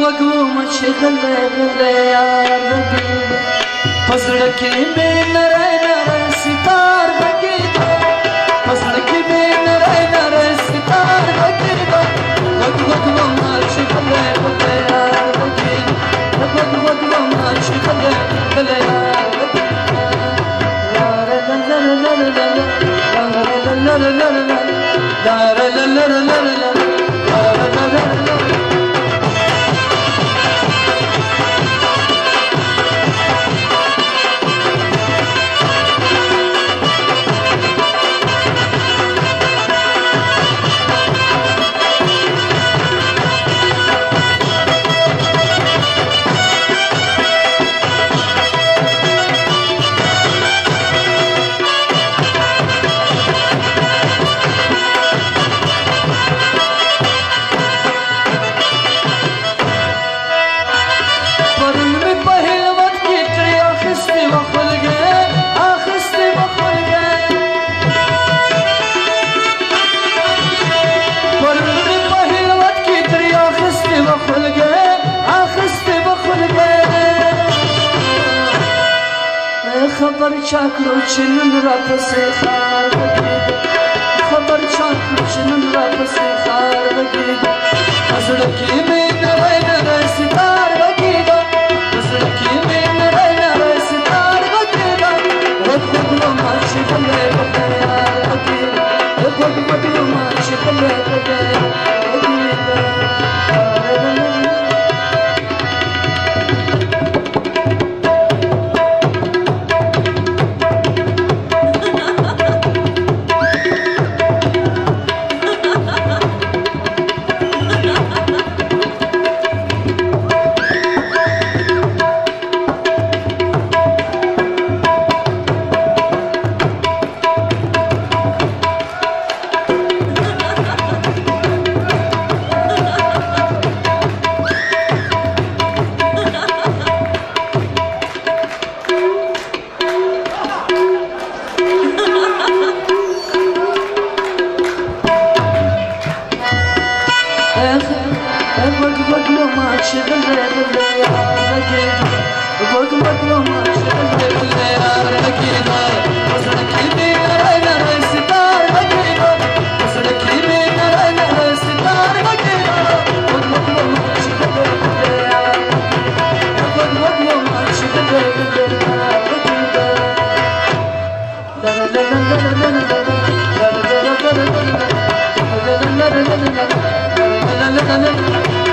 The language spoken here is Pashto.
وقوم شغل يا ربي فصلك من رينا ستار بكيدا فصلك من رينا ستار بكيدا وقوم شغل يا ربي وقوم شغل يا ربي لا لا لا لا لا لا لا لا لا لا خبر چاکلو چنن را پسی خار بگید خبر چاکلو چنن را پسی خار بگید ازلکی من رای ستار بگید ازلکی من رای ستار بگید خود رو ماشی بله بگید خود رو ماشی بله بگید la la la la